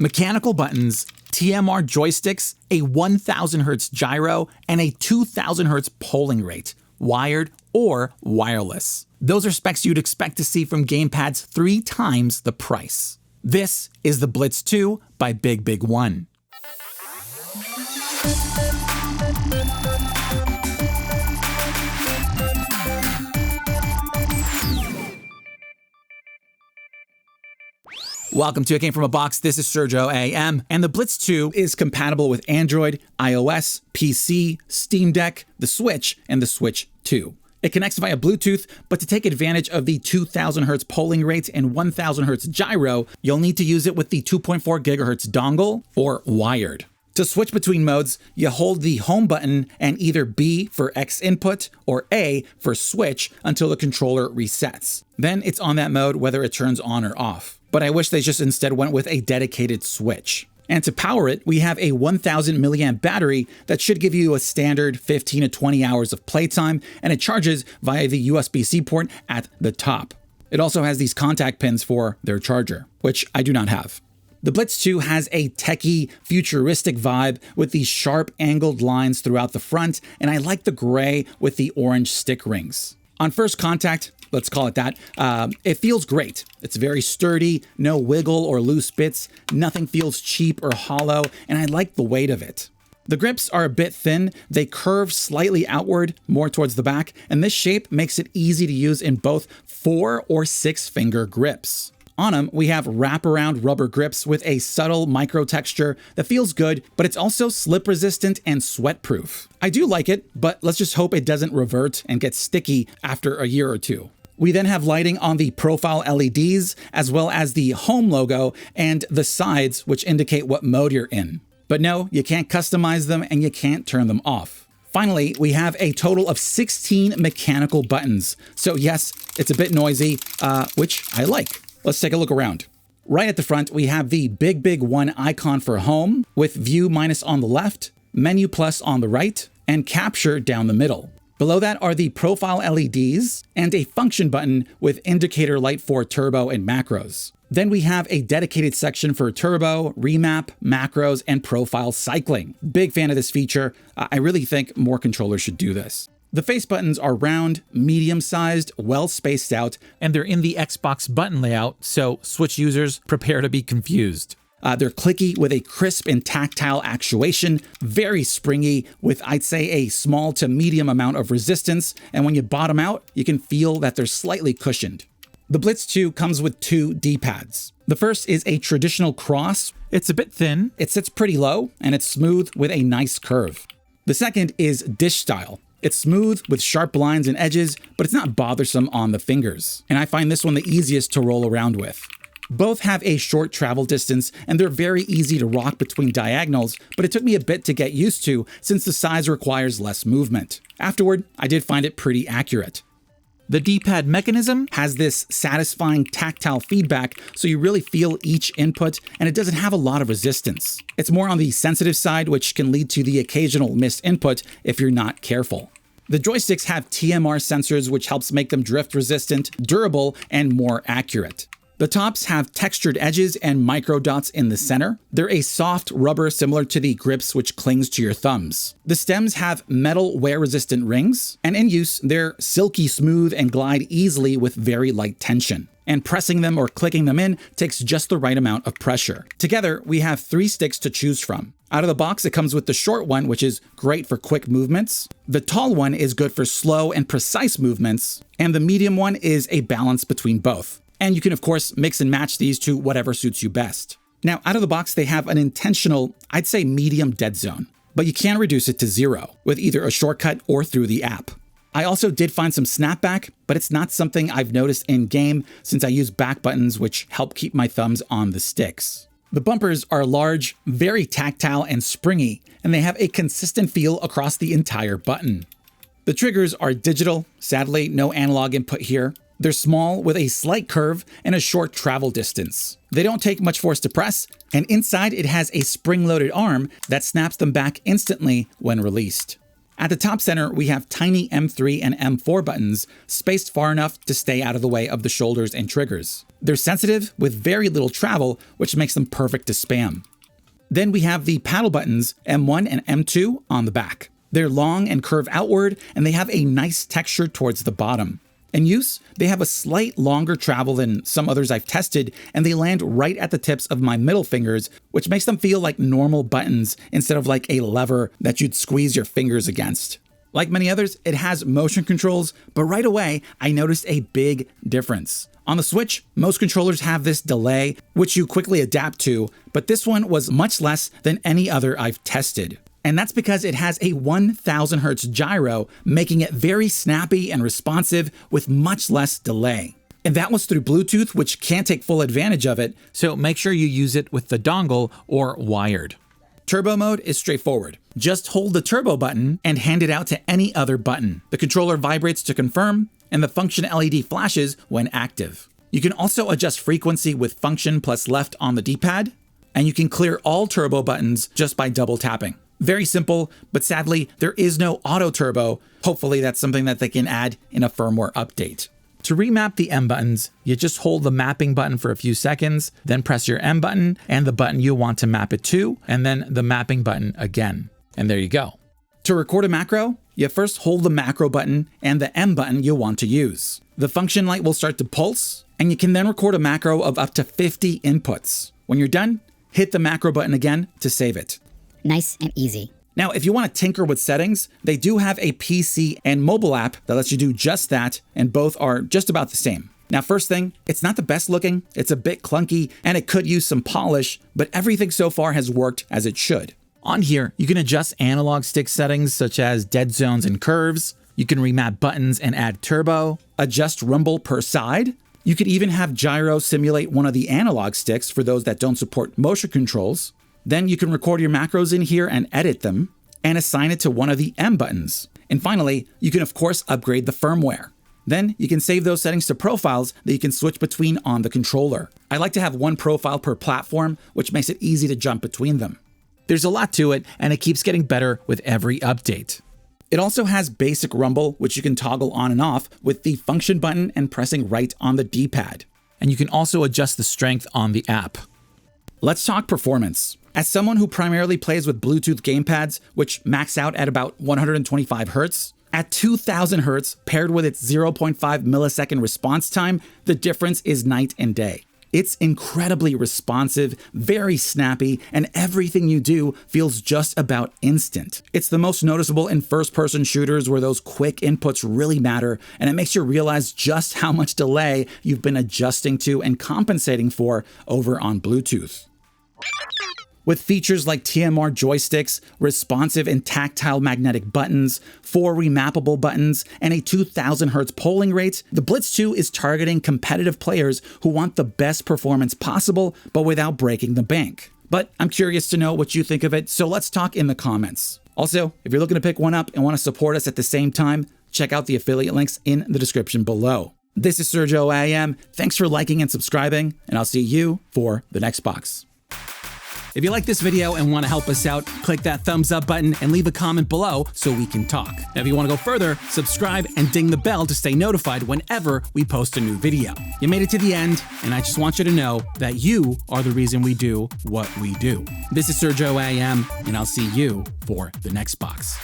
Mechanical buttons, TMR joysticks, a 1000 Hz gyro, and a 2000 Hz polling rate, wired or wireless. Those are specs you'd expect to see from gamepads 3 times the price. This is the Blitz 2 by Bigbig Won. Welcome to A Game From a Box. This is Sergio AM, and the Blitz 2 is compatible with Android, iOS, PC, Steam Deck, the Switch, and the Switch 2. It connects via Bluetooth, but to take advantage of the 2000 Hz polling rate and 1000 Hz gyro, you'll need to use it with the 2.4 GHz dongle or wired. To switch between modes, you hold the home button and either B for X input or A for switch until the controller resets. Then it's on that mode whether it turns on or off. But I wish they just instead went with a dedicated switch. And to power it, we have a 1000 milliamp battery that should give you a standard 15 to 20 hours of playtime, and it charges via the USB-C port at the top. It also has these contact pins for their charger, which I do not have. The Blitz 2 has a techie, futuristic vibe with these sharp angled lines throughout the front, and I like the gray with the orange stick rings. On first contact, let's call it that, it feels great. It's very sturdy, no wiggle or loose bits, nothing feels cheap or hollow, and I like the weight of it. The grips are a bit thin, they curve slightly outward, more towards the back, and this shape makes it easy to use in both 4 or 6 finger grips. On them, we have wraparound rubber grips with a subtle micro texture that feels good, but it's also slip resistant and sweat proof. I do like it, but let's just hope it doesn't revert and get sticky after a year or two. We then have lighting on the profile LEDs, as well as the home logo and the sides, which indicate what mode you're in. But no, you can't customize them and you can't turn them off. Finally, we have a total of 16 mechanical buttons. So yes, it's a bit noisy, which I like. Let's take a look around. Right at the front, we have the Bigbig Won icon for home, with view minus on the left, menu plus on the right, and capture down the middle. Below that are the profile LEDs and a function button with indicator light for turbo and macros. Then we have a dedicated section for turbo, remap, macros, and profile cycling. Big fan of this feature. I really think more controllers should do this. The face buttons are round, medium-sized, well spaced out, and they're in the Xbox button layout, so Switch users prepare to be confused. They're clicky with a crisp and tactile actuation, very springy with, I'd say, a small to medium amount of resistance, and when you bottom out, you can feel that they're slightly cushioned. The Blitz 2 comes with 2 D-pads. The first is a traditional cross. It's a bit thin, it sits pretty low, and it's smooth with a nice curve. The second is dish style. It's smooth with sharp lines and edges, but it's not bothersome on the fingers. And I find this one the easiest to roll around with. Both have a short travel distance, and they're very easy to rock between diagonals, but it took me a bit to get used to since the size requires less movement. Afterward, I did find it pretty accurate. The D-pad mechanism has this satisfying tactile feedback, so you really feel each input, and it doesn't have a lot of resistance. It's more on the sensitive side, which can lead to the occasional missed input if you're not careful. The joysticks have TMR sensors, which helps make them drift resistant, durable, and more accurate. The tops have textured edges and micro dots in the center. They're a soft rubber similar to the grips which clings to your thumbs. The stems have metal wear-resistant rings, and in use, they're silky smooth and glide easily with very light tension. And pressing them or clicking them in takes just the right amount of pressure. Together, we have 3 sticks to choose from. Out of the box, it comes with the short one, which is great for quick movements. The tall one is good for slow and precise movements, and the medium one is a balance between both. And you can, of course, mix and match these to whatever suits you best. Now, out of the box, they have an intentional, I'd say medium dead zone, but you can reduce it to 0 with either a shortcut or through the app. I also did find some snapback, but it's not something I've noticed in game since I use back buttons, which help keep my thumbs on the sticks. The bumpers are large, very tactile and springy, and they have a consistent feel across the entire button. The triggers are digital, sadly no analog input here. They're small with a slight curve and a short travel distance. They don't take much force to press, and inside it has a spring-loaded arm that snaps them back instantly when released. At the top center, we have tiny M3 and M4 buttons, spaced far enough to stay out of the way of the shoulders and triggers. They're sensitive with very little travel, which makes them perfect to spam. Then we have the paddle buttons M1 and M2 on the back. They're long and curve outward, and they have a nice texture towards the bottom. In use, they have a slight longer travel than some others I've tested, and they land right at the tips of my middle fingers, which makes them feel like normal buttons instead of like a lever that you'd squeeze your fingers against. Like many others, it has motion controls, but right away, I noticed a big difference. On the Switch, most controllers have this delay, which you quickly adapt to, but this one was much less than any other I've tested. And that's because it has a 1000 Hz gyro, making it very snappy and responsive with much less delay. And that was through Bluetooth, which can't take full advantage of it, so make sure you use it with the dongle or wired. Turbo mode is straightforward. Just hold the turbo button and hand it out to any other button. The controller vibrates to confirm, and the function LED flashes when active. You can also adjust frequency with function plus left on the D-pad, and you can clear all turbo buttons just by double tapping. Very simple, but sadly, there is no auto turbo. Hopefully that's something that they can add in a firmware update. To remap the M buttons, you just hold the mapping button for a few seconds, then press your M button and the button you want to map it to, and then the mapping button again. And there you go. To record a macro, you first hold the macro button and the M button you want to use. The function light will start to pulse, and you can then record a macro of up to 50 inputs. When you're done, hit the macro button again to save it. Nice and easy. Now, if you want to tinker with settings, they do have a PC and mobile app that lets you do just that, and both are just about the same. Now, first thing, it's not the best looking, it's a bit clunky, and it could use some polish, but everything so far has worked as it should. On here, you can adjust analog stick settings such as dead zones and curves. You can remap buttons and add turbo, adjust rumble per side. You could even have Gyro simulate one of the analog sticks for those that don't support motion controls. Then you can record your macros in here and edit them, and assign it to one of the M buttons. And finally, you can of course upgrade the firmware. Then you can save those settings to profiles that you can switch between on the controller. I like to have one profile per platform, which makes it easy to jump between them. There's a lot to it, and it keeps getting better with every update. It also has basic rumble, which you can toggle on and off with the function button and pressing right on the D-pad. And you can also adjust the strength on the app. Let's talk performance. As someone who primarily plays with Bluetooth gamepads, which max out at about 125 Hz, at 2000 Hz paired with its 0.5 millisecond response time, the difference is night and day. It's incredibly responsive, very snappy, and everything you do feels just about instant. It's the most noticeable in first-person shooters where those quick inputs really matter, and it makes you realize just how much delay you've been adjusting to and compensating for over on Bluetooth. With features like TMR joysticks, responsive and tactile magnetic buttons, 4 remappable buttons, and a 2000 Hz polling rate, the Blitz 2 is targeting competitive players who want the best performance possible, but without breaking the bank. But I'm curious to know what you think of it, so let's talk in the comments. Also, if you're looking to pick one up and want to support us at the same time, check out the affiliate links in the description below. This is Sergio AM. Thanks for liking and subscribing, and I'll see you for the next box. If you like this video and want to help us out, click that thumbs up button and leave a comment below so we can talk. Now, if you want to go further, subscribe and ding the bell to stay notified whenever we post a new video. You made it to the end, and I just want you to know that you are the reason we do what we do. This is Sergio AM, and I'll see you for the next box.